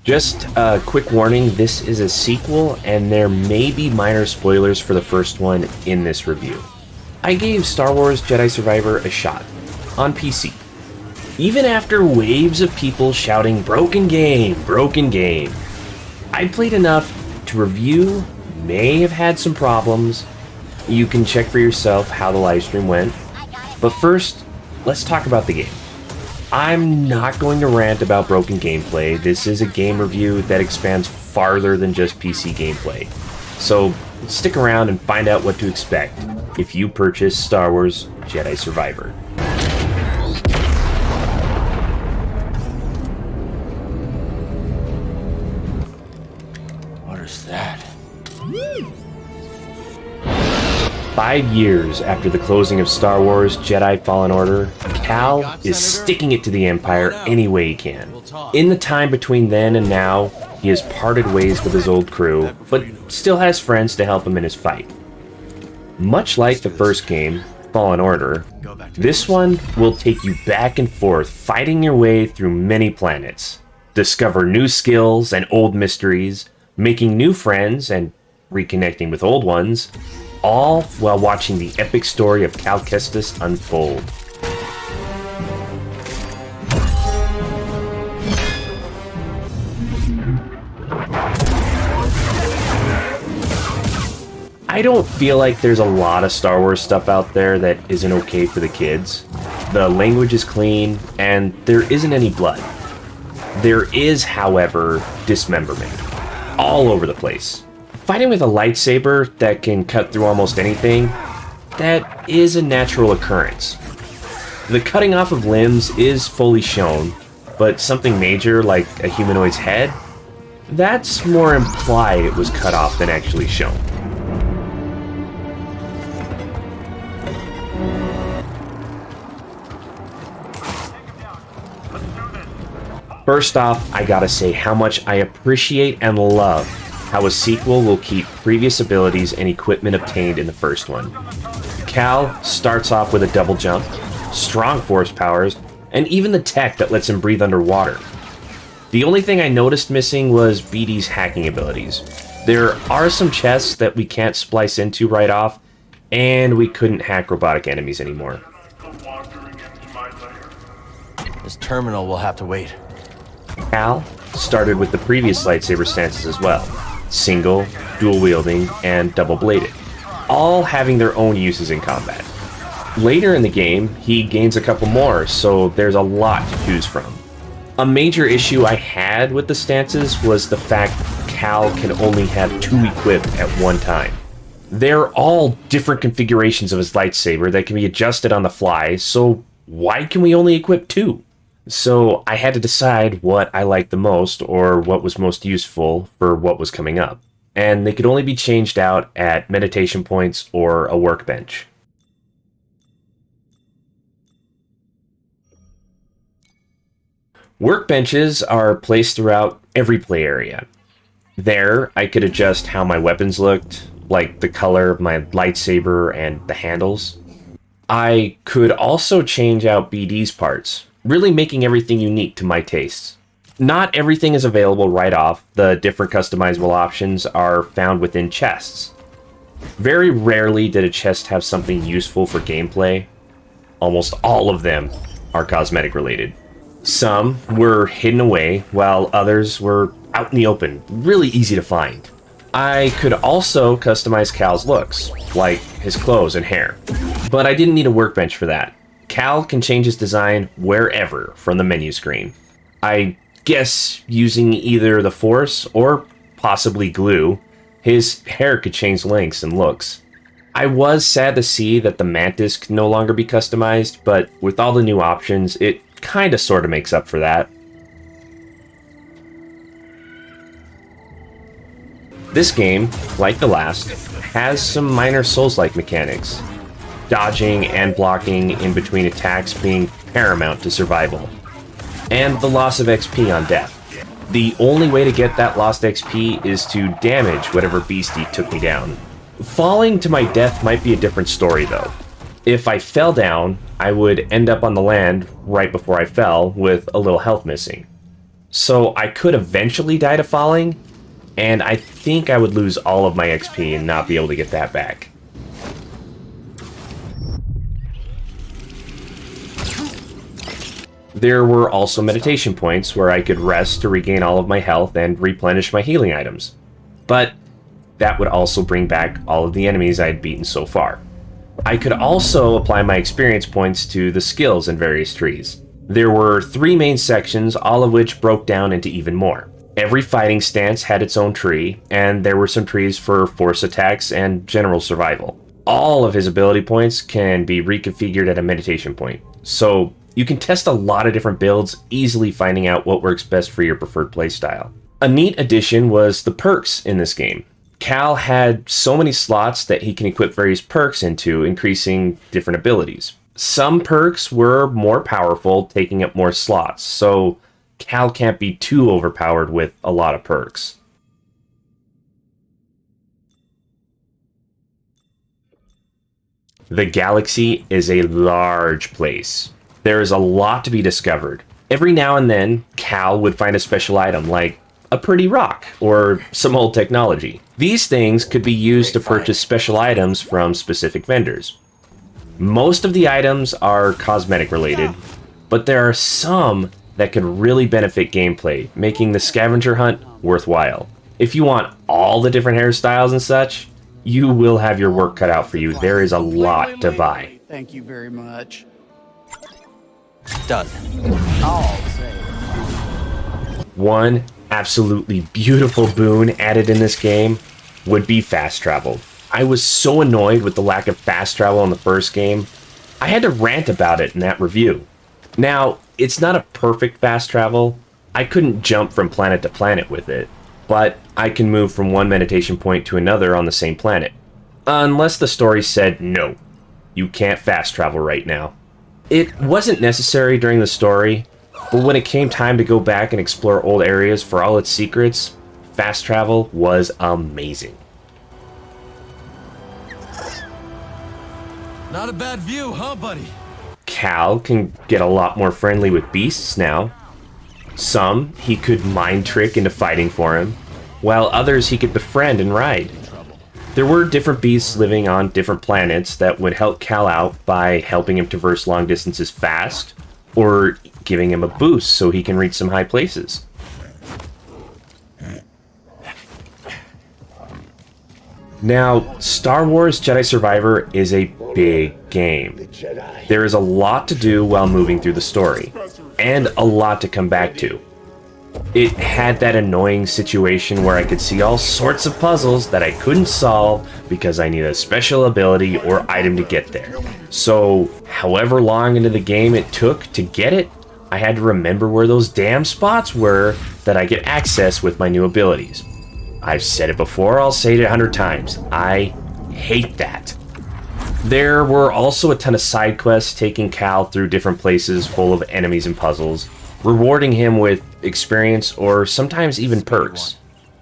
Just a quick warning, this is a sequel, and there may be minor spoilers for the first one in this review. I gave Star Wars Jedi Survivor a shot, on PC. Even after waves of people shouting, broken game, broken game. I played enough to review, may have had some problems. You can check for yourself how the livestream went. But first, let's talk about the game. I'm not going to rant about broken gameplay. This is a game review that expands farther than just PC gameplay. So stick around and find out what to expect if you purchase Star Wars Jedi Survivor. What is that? 5 years after the closing of Star Wars Jedi Fallen Order, Cal is sticking it to the Empire any way he can. In the time between then and now, he has parted ways with his old crew, but still has friends to help him in his fight. Much like the first game, Fallen Order, this one will take you back and forth, fighting your way through many planets, discover new skills and old mysteries, making new friends and reconnecting with old ones, all while watching the epic story of Cal Kestis unfold. I don't feel like there's a lot of Star Wars stuff out there that isn't okay for the kids. The language is clean, and there isn't any blood. There is, however, dismemberment. All over the place. Fighting with a lightsaber that can cut through almost anything, that is a natural occurrence. The cutting off of limbs is fully shown, but something major like a humanoid's head, that's more implied it was cut off than actually shown. First off, I gotta say how much I appreciate and love how a sequel will keep previous abilities and equipment obtained in the first one. Cal starts off with a double jump, strong force powers, and even the tech that lets him breathe underwater. The only thing I noticed missing was BD's hacking abilities. There are some chests that we can't splice into right off, and we couldn't hack robotic enemies anymore. This terminal will have to wait. Cal started with the previous lightsaber stances as well. Single, dual wielding, and double bladed, all having their own uses in combat. Later in the game, he gains a couple more, so there's a lot to choose from. A major issue I had with the stances was the fact Cal can only have 2 equipped at one time. They're all different configurations of his lightsaber that can be adjusted on the fly, so why can we only equip 2? So I had to decide what I liked the most or what was most useful for what was coming up. And they could only be changed out at meditation points or a workbench. Workbenches are placed throughout every play area. There, I could adjust how my weapons looked, like the color of my lightsaber and the handles. I could also change out BD's parts, really making everything unique to my tastes. Not everything is available right off. The different customizable options are found within chests. Very rarely did a chest have something useful for gameplay. Almost all of them are cosmetic related. Some were hidden away, while others were out in the open, really easy to find. I could also customize Cal's looks, like his clothes and hair, but I didn't need a workbench for that. Cal can change his design wherever from the menu screen. I guess using either the Force or possibly glue, his hair could change lengths and looks. I was sad to see that the Mantis could no longer be customized, but with all the new options, it kinda sorta makes up for that. This game, like the last, has some minor Souls-like mechanics. Dodging and blocking in between attacks being paramount to survival. And the loss of XP on death. The only way to get that lost XP is to damage whatever beastie took me down. Falling to my death might be a different story though. If I fell down, I would end up on the land right before I fell with a little health missing. So I could eventually die to falling, and I think I would lose all of my XP and not be able to get that back. There were also meditation points where I could rest to regain all of my health and replenish my healing items. But that would also bring back all of the enemies I had beaten so far. I could also apply my experience points to the skills in various trees. There were 3 main sections, all of which broke down into even more. Every fighting stance had its own tree, and there were some trees for force attacks and general survival. All of his ability points can be reconfigured at a meditation point, so you can test a lot of different builds, easily finding out what works best for your preferred playstyle. A neat addition was the perks in this game. Cal had so many slots that he can equip various perks into, increasing different abilities. Some perks were more powerful, taking up more slots, so Cal can't be too overpowered with a lot of perks. The galaxy is a large place. There is a lot to be discovered. Every now and then, Cal would find a special item like a pretty rock or some old technology. These things could be used to purchase special items from specific vendors. Most of the items are cosmetic related, but there are some that could really benefit gameplay, making the scavenger hunt worthwhile. If you want all the different hairstyles and such, you will have your work cut out for you. There is a lot to buy. Thank you very much. Done. One absolutely beautiful boon added in this game would be fast travel. I was so annoyed with the lack of fast travel in the first game, I had to rant about it in that review. Now, it's not a perfect fast travel. I couldn't jump from planet to planet with it, but I can move from one meditation point to another on the same planet. Unless the story said, no, you can't fast travel right now. It wasn't necessary during the story, but when it came time to go back and explore old areas for all its secrets, fast travel was amazing. Not a bad view, huh, buddy? Cal can get a lot more friendly with beasts now. Some he could mind trick into fighting for him, while others he could befriend and ride. There were different beasts living on different planets that would help Cal out by helping him traverse long distances fast, or giving him a boost so he can reach some high places. Now, Star Wars Jedi Survivor is a big game. There is a lot to do while moving through the story, and a lot to come back to. It had that annoying situation where I could see all sorts of puzzles that I couldn't solve because I needed a special ability or item to get there. So, however long into the game it took to get it, I had to remember where those damn spots were that I could access with my new abilities. I've said it before, I'll say it 100 times. I hate that. There were also a ton of side quests taking Cal through different places full of enemies and puzzles, rewarding him with experience or sometimes even perks.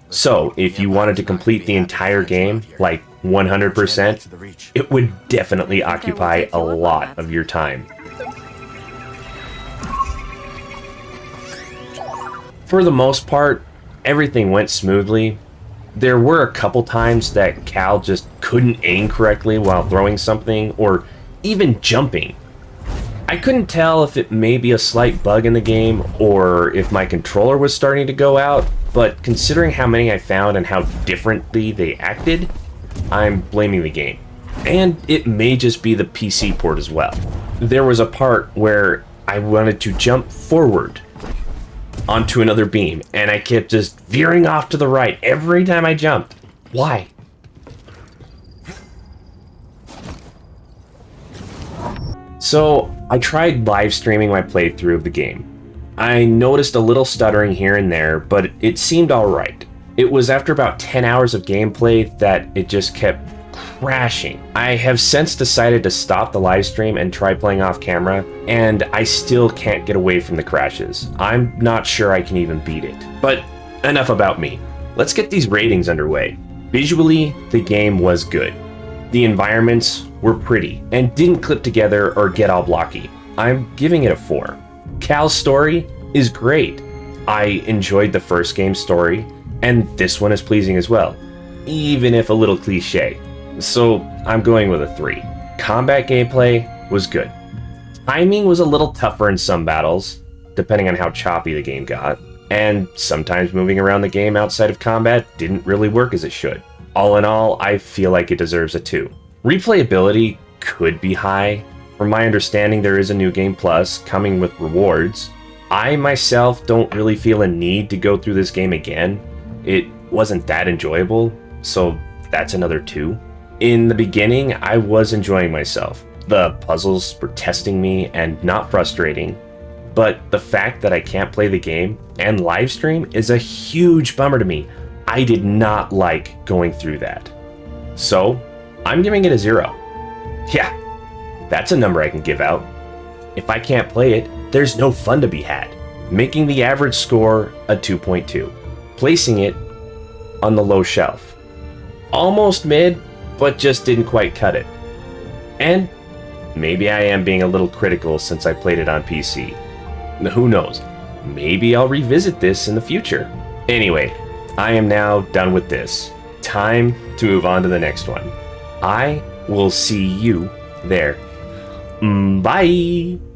So, if you wanted to complete the entire game, like 100%, it would definitely occupy a lot of your time. For the most part, everything went smoothly. There were a couple times that Cal just couldn't aim correctly while throwing something, or even jumping. I couldn't tell if it may be a slight bug in the game, or if my controller was starting to go out, but considering how many I found and how differently they acted, I'm blaming the game. And it may just be the PC port as well. There was a part where I wanted to jump forward onto another beam, and I kept just veering off to the right every time I jumped. Why? So, I tried live streaming my playthrough of the game. I noticed a little stuttering here and there, but it seemed alright. It was after about 10 hours of gameplay that it just kept crashing. I have since decided to stop the live stream and try playing off camera, and I still can't get away from the crashes. I'm not sure I can even beat it. But enough about me. Let's get these ratings underway. Visually, the game was good. The environments were pretty and didn't clip together or get all blocky. I'm giving it a 4. Cal's story is great. I enjoyed the first game's story, and this one is pleasing as well, even if a little cliche. So I'm going with a 3. Combat gameplay was good. Timing was a little tougher in some battles, depending on how choppy the game got, and sometimes moving around the game outside of combat didn't really work as it should. All in all, I feel like it deserves a 2. Replayability could be high. From my understanding, there is a New Game Plus coming with rewards. I myself don't really feel a need to go through this game again. It wasn't that enjoyable, so that's another 2. In the beginning, I was enjoying myself. The puzzles were testing me and not frustrating, but the fact that I can't play the game and live stream is a huge bummer to me. I did not like going through that. So, I'm giving it a 0. Yeah, that's a number I can give out. If I can't play it, there's no fun to be had, making the average score a 2.2, placing it on the low shelf. Almost mid, but just didn't quite cut it. And maybe I am being a little critical since I played it on PC. Who knows? Maybe I'll revisit this in the future. Anyway, I am now done with this. Time to move on to the next one. I will see you there. Bye!